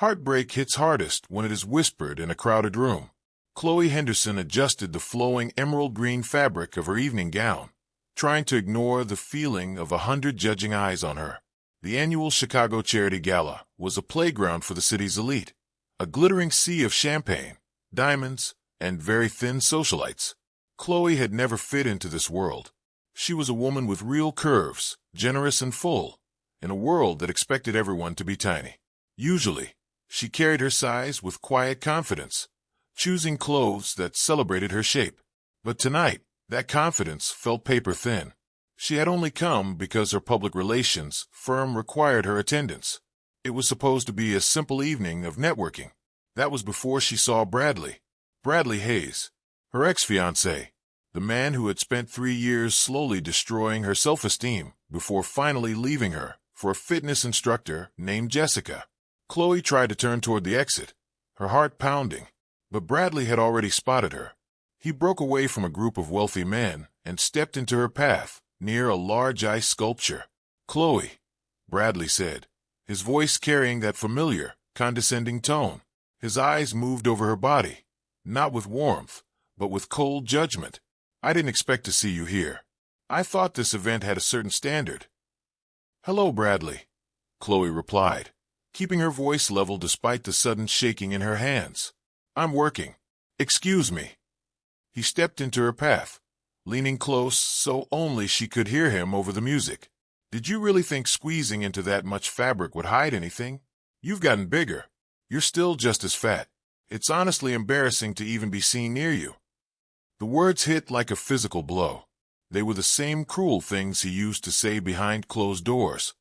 Heartbreak hits hardest when it is whispered in a crowded room. Chloe Henderson adjusted the flowing emerald green fabric of her evening gown, trying to ignore the feeling of 100 judging eyes on her. The annual Chicago Charity Gala was a playground for the city's elite, a glittering sea of champagne, diamonds, and very thin socialites. Chloe had never fit into this world. She was a woman with real curves, generous and full, in a world that expected everyone to be tiny. Usually, she carried her size with quiet confidence, choosing clothes that celebrated her shape. But tonight, that confidence felt paper-thin. She had only come because her public relations firm required her attendance. It was supposed to be a simple evening of networking. That was before she saw Bradley Hayes, her ex-fiancé, the man who had spent 3 years slowly destroying her self-esteem before finally leaving her for a fitness instructor named Jessica. Chloe tried to turn toward the exit, her heart pounding, but Bradley had already spotted her. He broke away from a group of wealthy men and stepped into her path near a large ice sculpture. "Chloe," Bradley said, his voice carrying that familiar, condescending tone. His eyes moved over her body, not with warmth, but with cold judgment. "I didn't expect to see you here. I thought this event had a certain standard." "Hello, Bradley," Chloe replied, keeping her voice level despite the sudden shaking in her hands. "I'm working. Excuse me." He stepped into her path, leaning close so only she could hear him over the music. "Did you really think squeezing into that much fabric would hide anything? You've gotten bigger. You're still just as fat. It's honestly embarrassing to even be seen near you." The words hit like a physical blow. They were the same cruel things he used to say behind closed doors,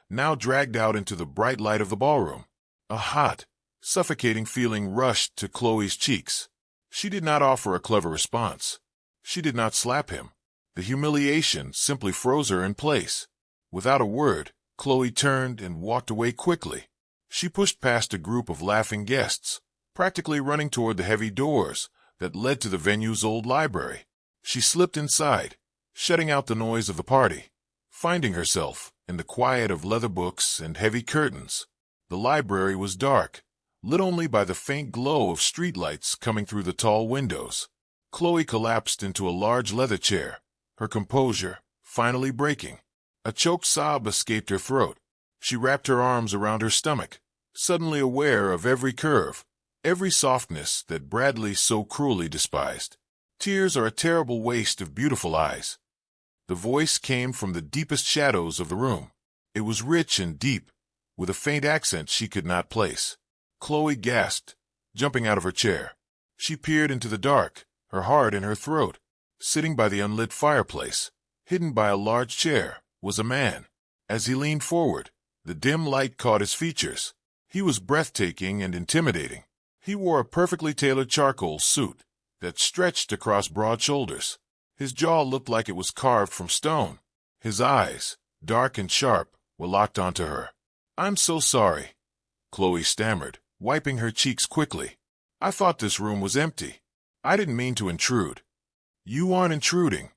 now dragged out into the bright light of the ballroom. A hot, suffocating feeling rushed to Chloe's cheeks. She did not offer a clever response. She did not slap him. The humiliation simply froze her in place. Without a word, Chloe turned and walked away quickly. She pushed past a group of laughing guests, practically running toward the heavy doors that led to the venue's old library. She slipped inside, shutting out the noise of the party, finding herself in the quiet of leather books and heavy curtains. The library was dark, lit only by the faint glow of streetlights coming through the tall windows. Chloe collapsed into a large leather chair, her composure finally breaking. A choked sob escaped her throat. She wrapped her arms around her stomach, suddenly aware of every curve, every softness that Bradley so cruelly despised. "Tears are a terrible waste of beautiful eyes." The voice came from the deepest shadows of the room. It was rich and deep, with a faint accent she could not place. Chloe gasped, jumping out of her chair. She peered into the dark, her heart in her throat. Sitting by the unlit fireplace, hidden by a large chair, was a man. As he leaned forward, the dim light caught his features. He was breathtaking and intimidating. He wore a perfectly tailored charcoal suit that stretched across broad shoulders. His jaw looked like it was carved from stone. His eyes, dark and sharp, were locked onto her. "I'm so sorry," Chloe stammered, wiping her cheeks quickly. "I thought this room was empty. I didn't mean to intrude." "You aren't intruding,"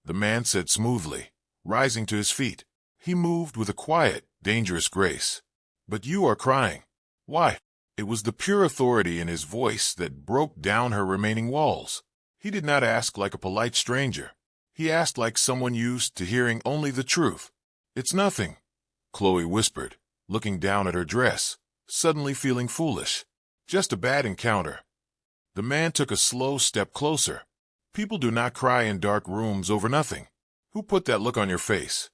the man said smoothly, rising to his feet. He moved with a quiet, dangerous grace. "But you are crying. Why?" It was the pure authority in his voice that broke down her remaining walls. He did not ask like a polite stranger. He asked like someone used to hearing only the truth. "It's nothing," Chloe whispered, looking down at her dress, suddenly feeling foolish. "Just a bad encounter." The man took a slow step closer. "People do not cry in dark rooms over nothing. Who put that look on your face?"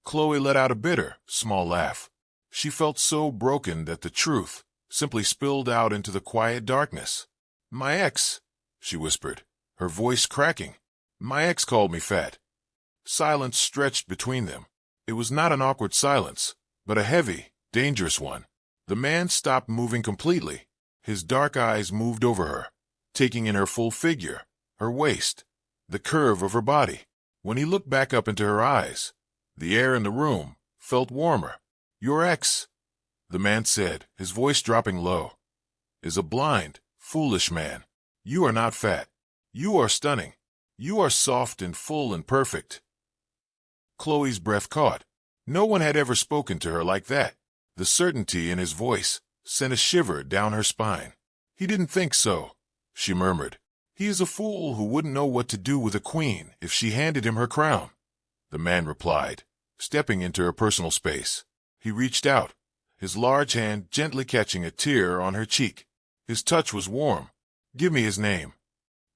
Chloe let out a bitter, small laugh. She felt so broken that the truth simply spilled out into the quiet darkness. "My ex," she whispered, her voice cracking. "My ex called me fat." Silence stretched between them. It was not an awkward silence, but a heavy, dangerous one. The man stopped moving completely. His dark eyes moved over her, taking in her full figure, her waist, the curve of her body. When he looked back up into her eyes, the air in the room felt warmer. "Your ex," the man said, his voice dropping low, "is a blind, foolish man. You are not fat. You are stunning. You are soft and full and perfect." Chloe's breath caught. No one had ever spoken to her like that. The certainty in his voice sent a shiver down her spine. "He didn't think so," she murmured. "He is a fool who wouldn't know what to do with a queen if she handed him her crown," the man replied, stepping into her personal space. He reached out, his large hand gently catching a tear on her cheek. His touch was warm. "Give me his name."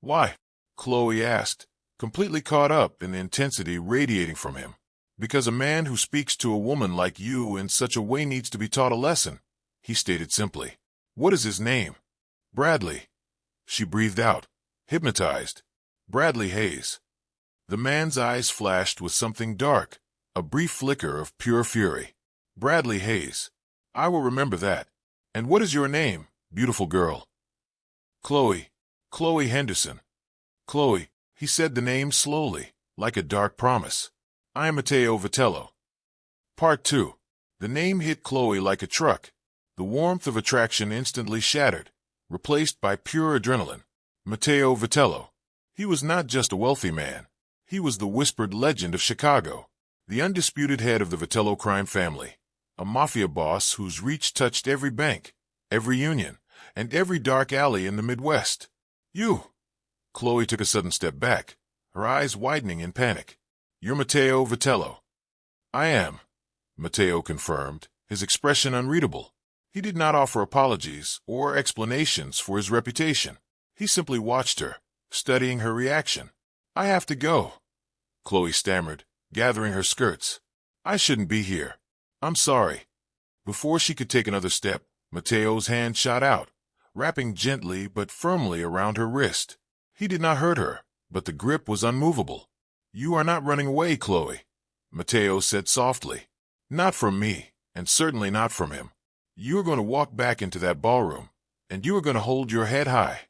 "Why?" Chloe asked, completely caught up in the intensity radiating from him. "Because a man who speaks to a woman like you in such a way needs to be taught a lesson," he stated simply. "What is his name?" "Bradley," she breathed out, hypnotized. "Bradley Hayes." The man's eyes flashed with something dark, a brief flicker of pure fury. "Bradley Hayes. I will remember that. And what is your name, beautiful girl?" "Chloe. Chloe Henderson." "Chloe," he said the name slowly, like a dark promise. "I am Matteo Vitello." Part 2. The name hit Chloe like a truck. The warmth of attraction instantly shattered, replaced by pure adrenaline. Matteo Vitello. He was not just a wealthy man. He was the whispered legend of Chicago, the undisputed head of the Vitello crime family, a mafia boss whose reach touched every bank, every union, and every dark alley in the Midwest. "You!" Chloe took a sudden step back, her eyes widening in panic. "You're Matteo Vitello." "I am," Matteo confirmed, his expression unreadable. He did not offer apologies or explanations for his reputation. He simply watched her, studying her reaction. "I have to go," Chloe stammered, gathering her skirts. "I shouldn't be here. I'm sorry." Before she could take another step, Matteo's hand shot out, wrapping gently but firmly around her wrist. He did not hurt her, but the grip was unmovable. "You are not running away, Chloe," Matteo said softly. "Not from me, and certainly not from him. You are going to walk back into that ballroom, and you are going to hold your head high."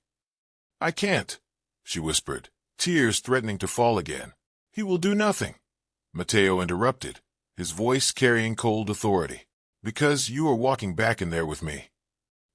"I can't," she whispered, tears threatening to fall again. "He will do nothing," Matteo interrupted, his voice carrying cold authority. "Because you are walking back in there with me."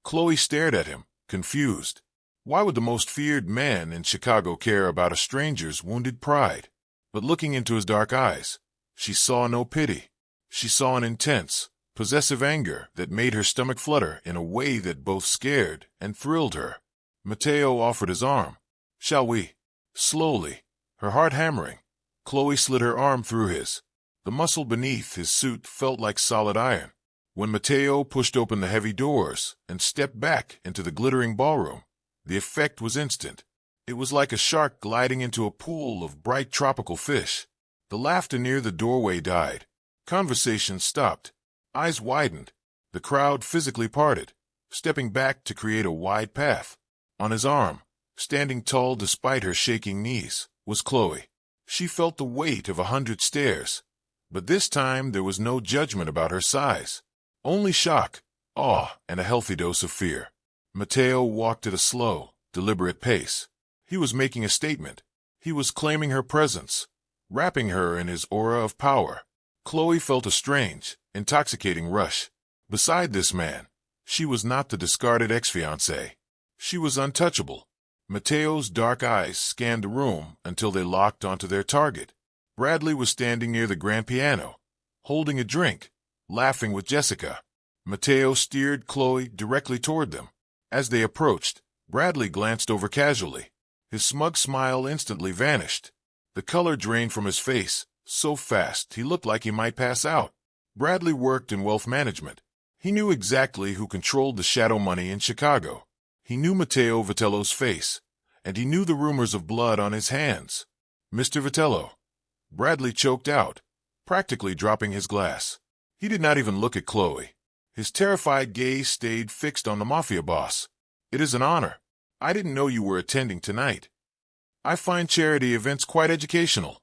Chloe stared at him, confused. Why would the most feared man in Chicago care about a stranger's wounded pride? But looking into his dark eyes, she saw no pity. She saw an intense, possessive anger that made her stomach flutter in a way that both scared and thrilled her. Matteo offered his arm. "Shall we?" Slowly, her heart hammering, Chloe slid her arm through his. The muscle beneath his suit felt like solid iron. When Matteo pushed open the heavy doors and stepped back into the glittering ballroom, the effect was instant. It was like a shark gliding into a pool of bright tropical fish. The laughter near the doorway died. Conversation stopped. Eyes widened. The crowd physically parted, stepping back to create a wide path. On his arm, standing tall despite her shaking knees, was Chloe. She felt the weight of 100 stares, but this time there was no judgment about her size. Only shock, awe, and a healthy dose of fear. Matteo walked at a slow, deliberate pace. He was making a statement. He was claiming her presence, wrapping her in his aura of power. Chloe felt a strange, intoxicating rush. Beside this man, she was not the discarded ex-fiancée. She was untouchable. Matteo's dark eyes scanned the room until they locked onto their target. Bradley was standing near the grand piano, holding a drink, laughing with Jessica. Matteo steered Chloe directly toward them. As they approached, Bradley glanced over casually. His smug smile instantly vanished. The color drained from his face, so fast he looked like he might pass out. Bradley worked in wealth management. He knew exactly who controlled the shadow money in Chicago. He knew Matteo Vitello's face, and he knew the rumors of blood on his hands. "Mr. Vitello," Bradley choked out, practically dropping his glass. He did not even look at Chloe. His terrified gaze stayed fixed on the Mafia boss. "It is an honor. I didn't know you were attending tonight." "I find charity events quite educational,"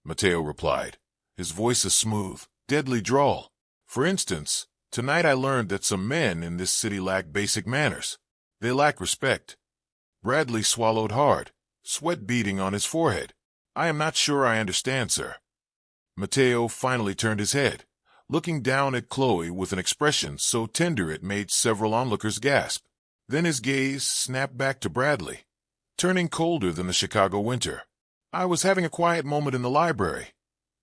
Matteo replied, his voice a smooth, deadly drawl. "For instance, tonight I learned that some men in this city lack basic manners. They lack respect." Bradley swallowed hard, sweat beading on his forehead. "I am not sure I understand, sir." Matteo finally turned his head, looking down at Chloe with an expression so tender it made several onlookers gasp. Then his gaze snapped back to Bradley, turning colder than the Chicago winter. "I was having a quiet moment in the library,"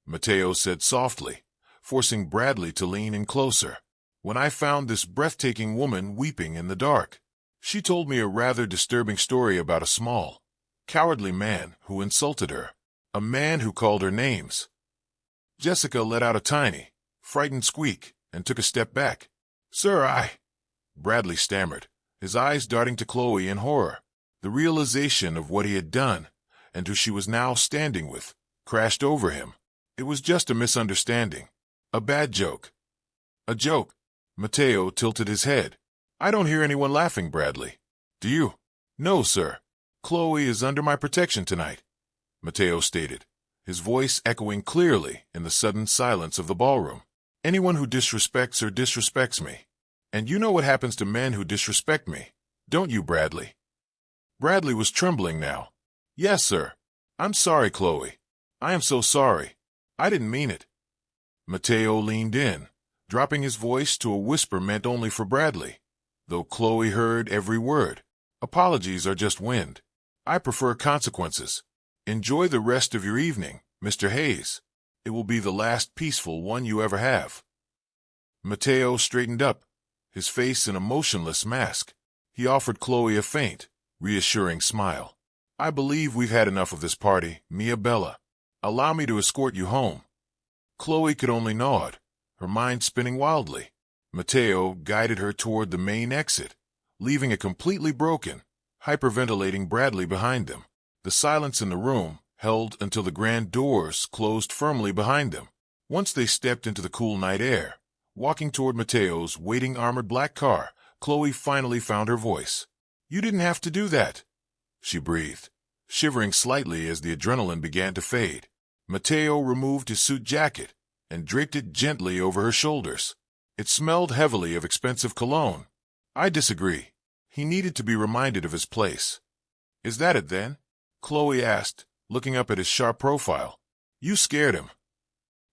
Matteo said softly, forcing Bradley to lean in closer. when I found this breathtaking woman weeping in the dark. She told me a rather disturbing story about a small, cowardly man who insulted her, a man who called her names. Jessica let out a tiny, frightened squeak and took a step back. Sir, Bradley stammered, his eyes darting to Chloe in horror. The realization of what he had done, and who she was now standing with, crashed over him. It was just a misunderstanding. A bad joke. A joke. Mateo tilted his head. I don't hear anyone laughing, Bradley. Do you? No, sir. Chloe is under my protection tonight, Mateo stated, his voice echoing clearly in the sudden silence of the ballroom. Anyone who disrespects her disrespects me. And you know what happens to men who disrespect me, don't you, Bradley? Bradley was trembling now. Yes, sir. I'm sorry, Chloe. I am so sorry. I didn't mean it. Mateo leaned in, dropping his voice to a whisper meant only for Bradley, though Chloe heard every word. Apologies are just wind. I prefer consequences. Enjoy the rest of your evening, Mr. Hayes. It will be the last peaceful one you ever have. Mateo straightened up, his face in a motionless mask. He offered Chloe a faint, reassuring smile. I believe we've had enough of this party, Mia Bella. Allow me to escort you home. Chloe could only nod, her mind spinning wildly. Mateo guided her toward the main exit, leaving a completely broken, hyperventilating Bradley behind them. The silence in the room held until the grand doors closed firmly behind them. Once they stepped into the cool night air, walking toward Mateo's waiting armored black car, Chloe finally found her voice. You didn't have to do that, she breathed, shivering slightly as the adrenaline began to fade. Mateo removed his suit jacket and draped it gently over her shoulders. It smelled heavily of expensive cologne. I disagree. He needed to be reminded of his place. Is that it then? Chloe asked, looking up at his sharp profile. You scared him.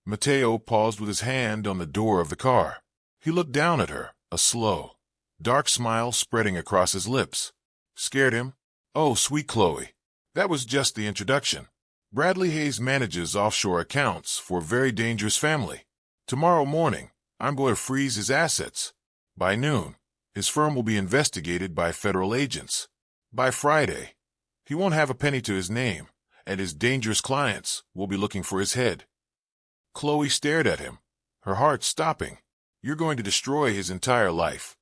Mateo paused with his hand on the door of the car. He looked down at her, a slow, dark smile spreading across his lips. Scared him? Oh, sweet Chloe. That was just the introduction. Bradley Hayes manages offshore accounts for a very dangerous family. Tomorrow morning, I'm going to freeze his assets. By noon, his firm will be investigated by federal agents. By Friday, he won't have a penny to his name, and his dangerous clients will be looking for his head. Chloe stared at him, her heart stopping. You're going to destroy his entire life.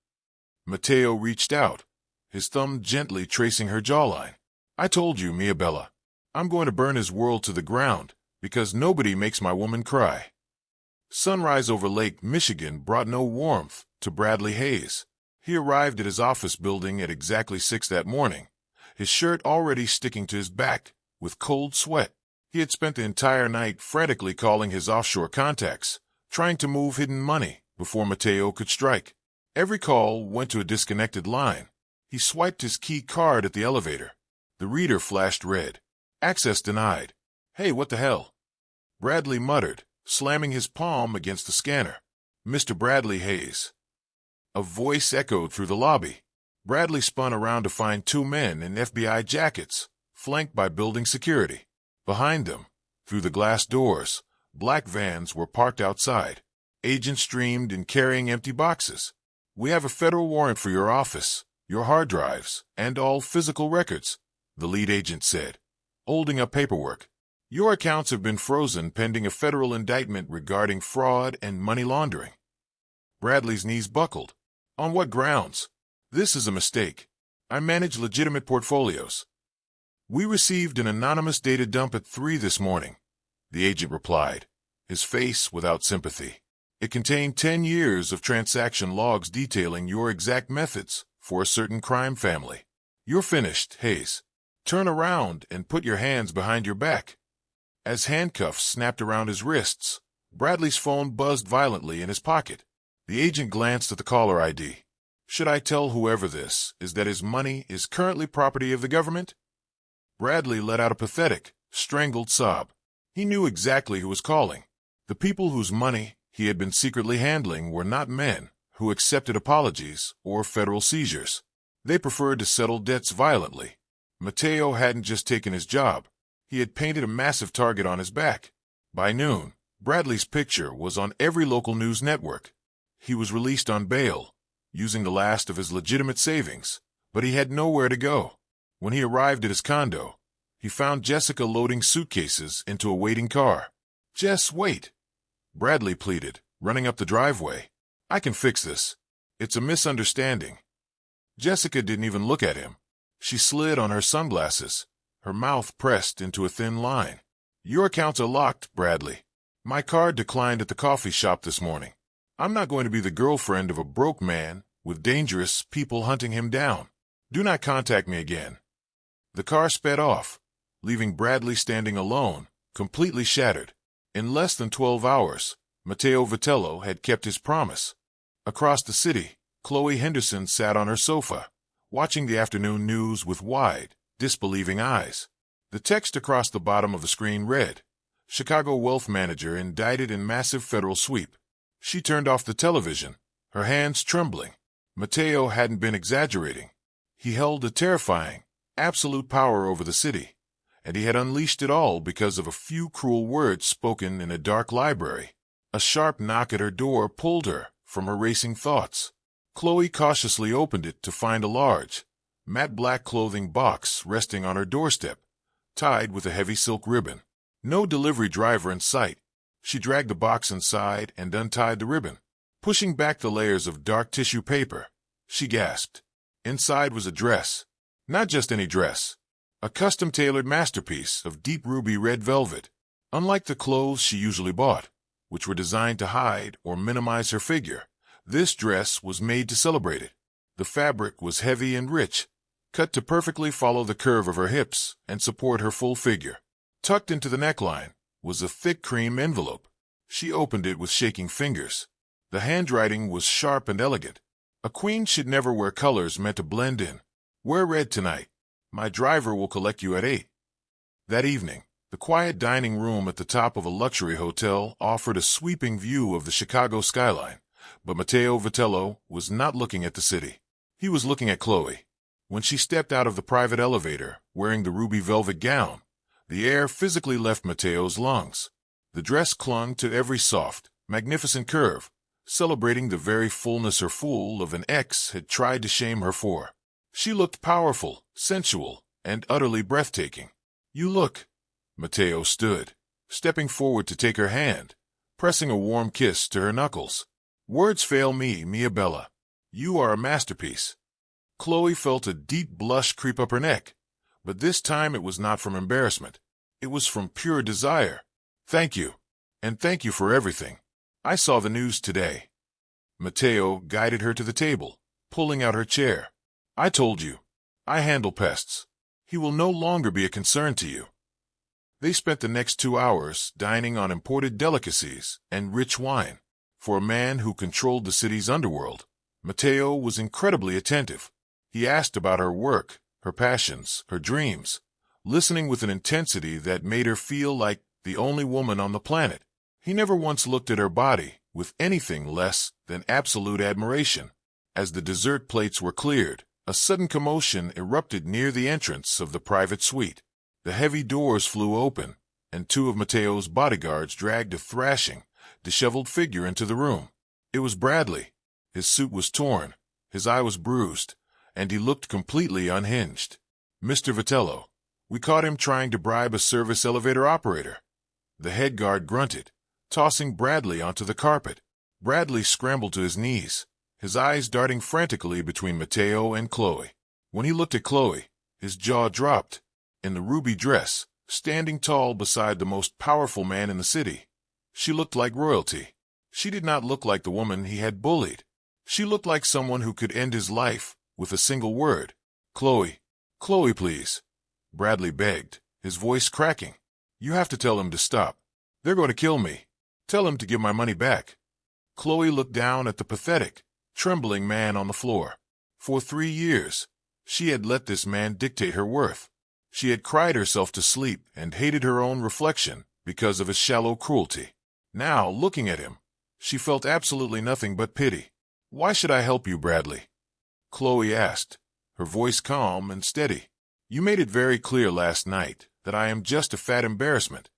Mateo reached out, his thumb gently tracing her jawline. I told you, Mia Bella. I'm going to burn his world to the ground, because nobody makes my woman cry. Sunrise over Lake Michigan brought no warmth to Bradley Hayes. He arrived at his office building at exactly 6 that morning, his shirt already sticking to his back with cold sweat. He had spent the entire night frantically calling his offshore contacts, trying to move hidden money before Mateo could strike. Every call went to a disconnected line. He swiped his key card at the elevator. The reader flashed red. Access denied. Hey, what the hell? Bradley muttered, slamming his palm against the scanner. Mr. Bradley Hayes. A voice echoed through the lobby. Bradley spun around to find 2 men in FBI jackets, flanked by building security. Behind them, through the glass doors, black vans were parked outside. Agents streamed in carrying empty boxes. We have a federal warrant for your office, your hard drives, and all physical records, the lead agent said, holding up paperwork. Your accounts have been frozen pending a federal indictment regarding fraud and money laundering. Bradley's knees buckled. On what grounds? This is a mistake. I manage legitimate portfolios. We received an anonymous data dump at 3 this morning, the agent replied, his face without sympathy. It contained 10 years of transaction logs detailing your exact methods for a certain crime family. You're finished, Hayes. Turn around and put your hands behind your back. As handcuffs snapped around his wrists, Bradley's phone buzzed violently in his pocket. The agent glanced at the caller ID. Should I tell whoever this is that his money is currently property of the government? Bradley let out a pathetic, strangled sob. He knew exactly who was calling. The people whose money he had been secretly handling were not men who accepted apologies or federal seizures. They preferred to settle debts violently. Mateo hadn't just taken his job. He had painted a massive target on his back. By noon, Bradley's picture was on every local news network. He was released on bail, using the last of his legitimate savings, but he had nowhere to go. When he arrived at his condo, he found Jessica loading suitcases into a waiting car. "Jess, wait," Bradley pleaded, running up the driveway. "I can fix this. It's a misunderstanding." Jessica didn't even look at him. She slid on her sunglasses, her mouth pressed into a thin line. "Your accounts are locked, Bradley. My card declined at the coffee shop this morning. I'm not going to be the girlfriend of a broke man with dangerous people hunting him down. Do not contact me again." The car sped off, leaving Bradley standing alone, completely shattered. In less than 12 hours, Matteo Vitello had kept his promise. Across the city, Chloe Henderson sat on her sofa, watching the afternoon news with wide, disbelieving eyes. The text across the bottom of the screen read, "Chicago wealth manager indicted in massive federal sweep." She turned off the television, her hands trembling. Matteo hadn't been exaggerating. He held a terrifying, absolute power over the city, and he had unleashed it all because of a few cruel words spoken in a dark library. A sharp knock at her door pulled her from her racing thoughts. Chloe cautiously opened it to find a large, matte black clothing box resting on her doorstep, tied with a heavy silk ribbon. No delivery driver in sight. She dragged the box inside and untied the ribbon. Pushing back the layers of dark tissue paper, she gasped. Inside was a dress. Not just any dress. A custom-tailored masterpiece of deep ruby red velvet. Unlike the clothes she usually bought, which were designed to hide or minimize her figure, this dress was made to celebrate it. The fabric was heavy and rich, cut to perfectly follow the curve of her hips and support her full figure. Tucked into the neckline was a thick cream envelope. She opened it with shaking fingers. The handwriting was sharp and elegant. A queen should never wear colors meant to blend in. "Wear red tonight. My driver will collect you at 8. That evening, the quiet dining room at the top of a luxury hotel offered a sweeping view of the Chicago skyline, but Matteo Vitello was not looking at the city. He was looking at Chloe. When she stepped out of the private elevator, wearing the ruby velvet gown, the air physically left Matteo's lungs. The dress clung to every soft, magnificent curve, celebrating the very fullness her fool of an ex had tried to shame her for. She looked powerful, sensual, and utterly breathtaking. "You look." Matteo stood, stepping forward to take her hand, pressing a warm kiss to her knuckles. "Words fail me, Mia Bella. You are a masterpiece." Chloe felt a deep blush creep up her neck, but this time it was not from embarrassment. It was from pure desire. "Thank you. And thank you for everything. I saw the news today." Matteo guided her to the table, pulling out her chair. "I told you. I handle pests. He will no longer be a concern to you." They spent the next 2 hours dining on imported delicacies and rich wine. For a man who controlled the city's underworld, Matteo was incredibly attentive. He asked about her work, her passions, her dreams, listening with an intensity that made her feel like the only woman on the planet. He never once looked at her body with anything less than absolute admiration. As the dessert plates were cleared, a sudden commotion erupted near the entrance of the private suite. The heavy doors flew open, and 2 of Matteo's bodyguards dragged a thrashing, disheveled figure into the room. It was Bradley. His suit was torn, his eye was bruised, and he looked completely unhinged. "Mr. Vitello, we caught him trying to bribe a service elevator operator." The head guard grunted, tossing Bradley onto the carpet. Bradley scrambled to his knees, his eyes darting frantically between Matteo and Chloe. When he looked at Chloe, his jaw dropped. In the ruby dress, standing tall beside the most powerful man in the city, she looked like royalty. She did not look like the woman he had bullied. She looked like someone who could end his life with a single word. "Chloe, Chloe, please," Bradley begged, his voice cracking. "You have to tell him to stop. They're going to kill me. Tell him to give my money back." Chloe looked down at the pathetic, trembling man on the floor. For 3 years, she had let this man dictate her worth. She had cried herself to sleep and hated her own reflection because of his shallow cruelty. Now, looking at him, she felt absolutely nothing but pity. "Why should I help you, Bradley?" Chloe asked, her voice calm and steady. "You made it very clear last night that I am just a fat embarrassment."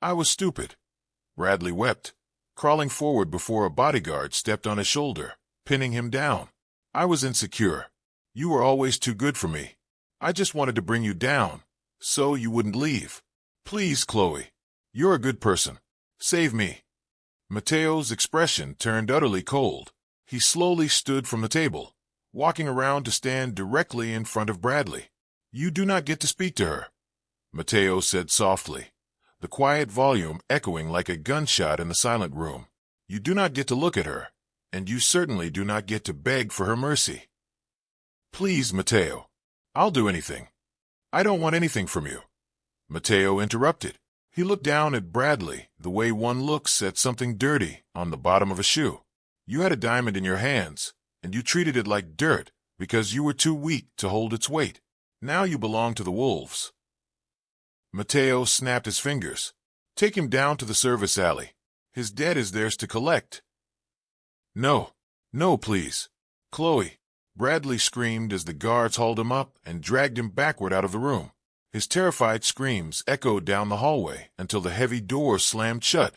"I was stupid." Bradley wept. crawling forward before a bodyguard stepped on his shoulder, pinning him down. I was insecure. You were always too good for me. I just wanted to bring you down, so you wouldn't leave. Please, Chloe. You're a good person. Save me. Mateo's expression turned utterly cold. He slowly stood from the table, walking around to stand directly in front of Bradley. You do not get to speak to her, Mateo said softly, the quiet volume echoing like a gunshot in the silent room. You do not get to look at her, and you certainly do not get to beg for her mercy. Please, Mateo. I'll do anything. I don't want anything from you. Mateo interrupted. He looked down at Bradley the way one looks at something dirty on the bottom of a shoe. You had a diamond in your hands, and you treated it like dirt because you were too weak to hold its weight. Now you belong to the wolves. Mateo snapped his fingers. Take him down to the service alley. His debt is theirs to collect. No, no, please. Chloe, Bradley screamed as the guards hauled him up and dragged him backward out of the room. His terrified screams echoed down the hallway until the heavy door slammed shut,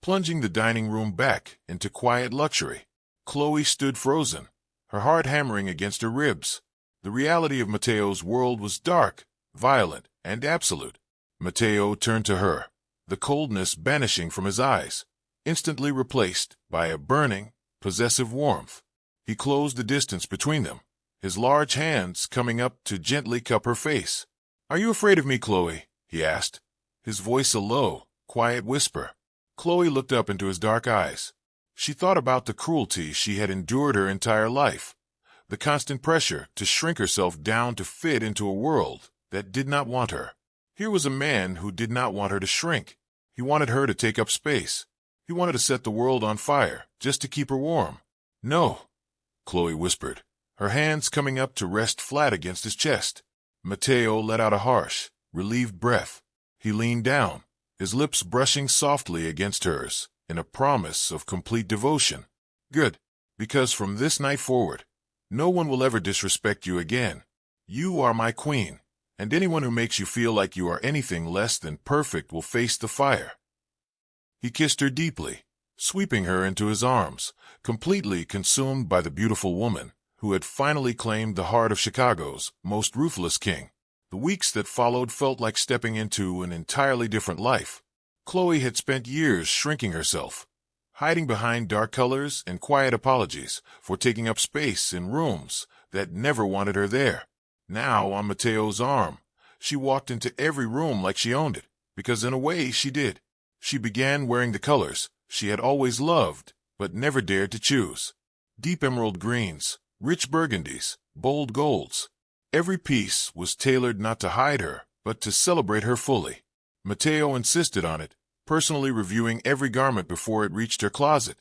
plunging the dining room back into quiet luxury. Chloe stood frozen, her heart hammering against her ribs. The reality of Mateo's world was dark, violent, and absolute. Mateo turned to her, the coldness vanishing from his eyes, instantly replaced by a burning, possessive warmth. He closed the distance between them, his large hands coming up to gently cup her face. Are you afraid of me, Chloe? He asked, his voice a low, quiet whisper. Chloe looked up into his dark eyes. She thought about the cruelty she had endured her entire life, the constant pressure to shrink herself down to fit into a world that did not want her. Here was a man who did not want her to shrink. He wanted her to take up space. He wanted to set the world on fire just to keep her warm. No, Chloe whispered, her hands coming up to rest flat against his chest. Mateo let out a harsh, relieved breath. He leaned down, his lips brushing softly against hers in a promise of complete devotion. Good, because from this night forward, no one will ever disrespect you again. You are my queen, and anyone who makes you feel like you are anything less than perfect will face the fire. He kissed her deeply, sweeping her into his arms, completely consumed by the beautiful woman who had finally claimed the heart of Chicago's most ruthless king. The weeks that followed felt like stepping into an entirely different life. Chloe had spent years shrinking herself, hiding behind dark colors and quiet apologies for taking up space in rooms that never wanted her there. Now, on Mateo's arm, she walked into every room like she owned it, because in a way she did. She began wearing the colors she had always loved, but never dared to choose. Deep emerald greens, rich burgundies, bold golds. Every piece was tailored not to hide her, but to celebrate her fully. Mateo insisted on it, personally reviewing every garment before it reached her closet,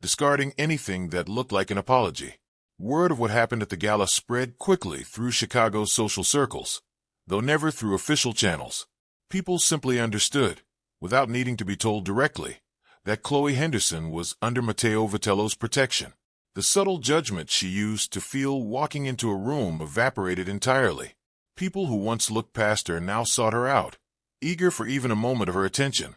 discarding anything that looked like an apology. Word of what happened at the gala spread quickly through Chicago's social circles, though never through official channels. People simply understood, without needing to be told directly, that Chloe Henderson was under Mateo Vitello's protection. The subtle judgment she used to feel walking into a room evaporated entirely. People who once looked past her now sought her out, eager for even a moment of her attention,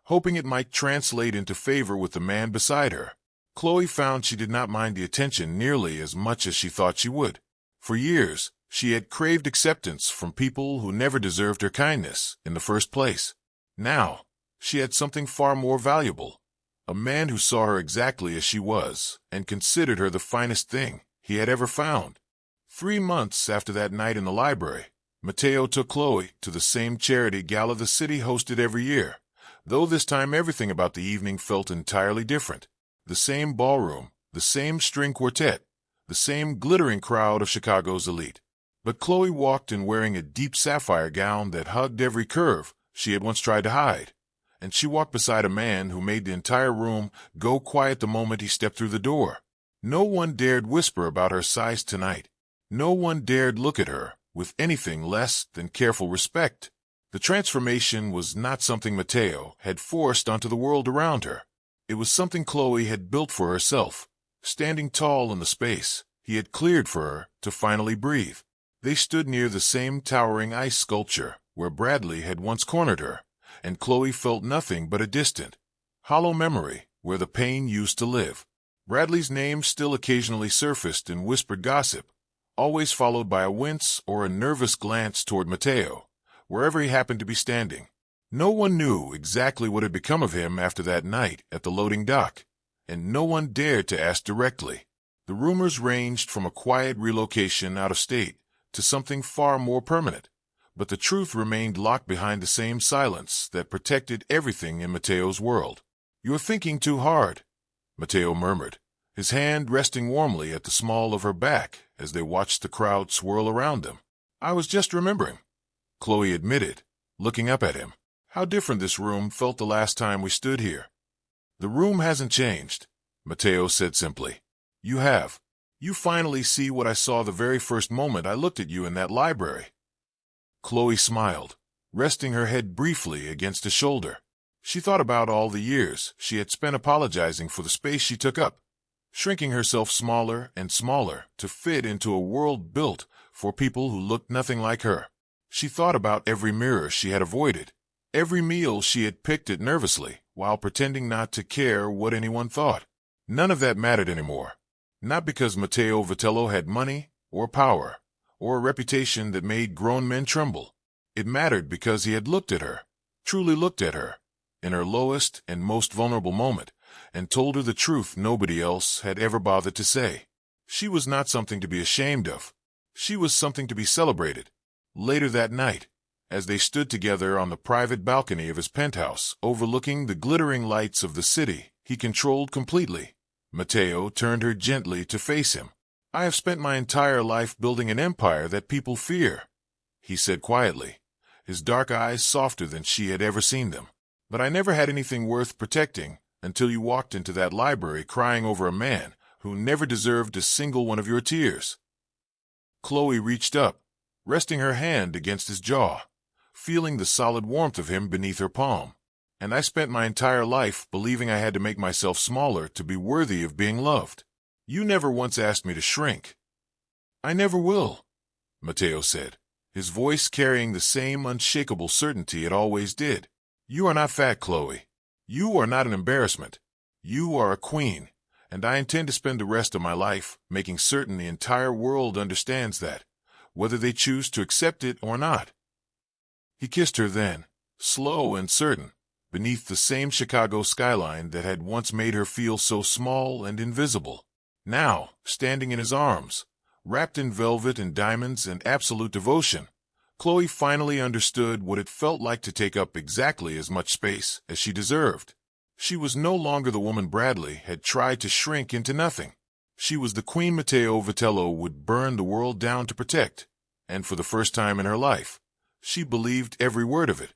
hoping it might translate into favor with the man beside her. Chloe found she did not mind the attention nearly as much as she thought she would. For years, she had craved acceptance from people who never deserved her kindness in the first place. Now, she had something far more valuable. A man who saw her exactly as she was and considered her the finest thing he had ever found. 3 months after that night in the library, Mateo took Chloe to the same charity gala the city hosted every year, though this time everything about the evening felt entirely different. The same ballroom, the same string quartet, the same glittering crowd of Chicago's elite. But Chloe walked in wearing a deep sapphire gown that hugged every curve she had once tried to hide. And she walked beside a man who made the entire room go quiet the moment he stepped through the door. No one dared whisper about her size tonight. No one dared look at her with anything less than careful respect. The transformation was not something Mateo had forced onto the world around her. It was something Chloe had built for herself, standing tall in the space he had cleared for her to finally breathe. They stood near the same towering ice sculpture where Bradley had once cornered her, and Chloe felt nothing but a distant, hollow memory where the pain used to live. Bradley's name still occasionally surfaced in whispered gossip, always followed by a wince or a nervous glance toward Mateo, wherever he happened to be standing. No one knew exactly what had become of him after that night at the loading dock, and no one dared to ask directly. The rumors ranged from a quiet relocation out of state to something far more permanent, but the truth remained locked behind the same silence that protected everything in Mateo's world. "You're thinking too hard," Mateo murmured, his hand resting warmly at the small of her back as they watched the crowd swirl around them. "I was just remembering," Chloe admitted, looking up at him, "how different this room felt the last time we stood here." "The room hasn't changed," Mateo said simply. "You have. You finally see what I saw the very first moment I looked at you in that library." Chloe smiled, resting her head briefly against his shoulder. She thought about all the years she had spent apologizing for the space she took up, shrinking herself smaller and smaller to fit into a world built for people who looked nothing like her. She thought about every mirror she had avoided, every meal she had picked at nervously while pretending not to care what anyone thought. None of that mattered anymore. Not because Mateo Vitello had money or power or a reputation that made grown men tremble. It mattered because he had looked at her, truly looked at her, in her lowest and most vulnerable moment, and told her the truth nobody else had ever bothered to say. She was not something to be ashamed of. She was something to be celebrated. Later that night, as they stood together on the private balcony of his penthouse overlooking the glittering lights of the city he controlled completely, Mateo turned her gently to face him. "I have spent my entire life building an empire that people fear," he said quietly, his dark eyes softer than she had ever seen them. "But I never had anything worth protecting until you walked into that library crying over a man who never deserved a single one of your tears." Chloe reached up, resting her hand against his jaw, feeling the solid warmth of him beneath her palm. "And I spent my entire life believing I had to make myself smaller to be worthy of being loved. You never once asked me to shrink." "I never will," Mateo said, his voice carrying the same unshakable certainty it always did. "You are not fat, Chloe. You are not an embarrassment. You are a queen, and I intend to spend the rest of my life making certain the entire world understands that, whether they choose to accept it or not." He kissed her then, slow and certain, beneath the same Chicago skyline that had once made her feel so small and invisible. Now, standing in his arms, wrapped in velvet and diamonds and absolute devotion, Chloe finally understood what it felt like to take up exactly as much space as she deserved. She was no longer the woman Bradley had tried to shrink into nothing. She was the queen Mateo Vitello would burn the world down to protect, and for the first time in her life, she believed every word of it.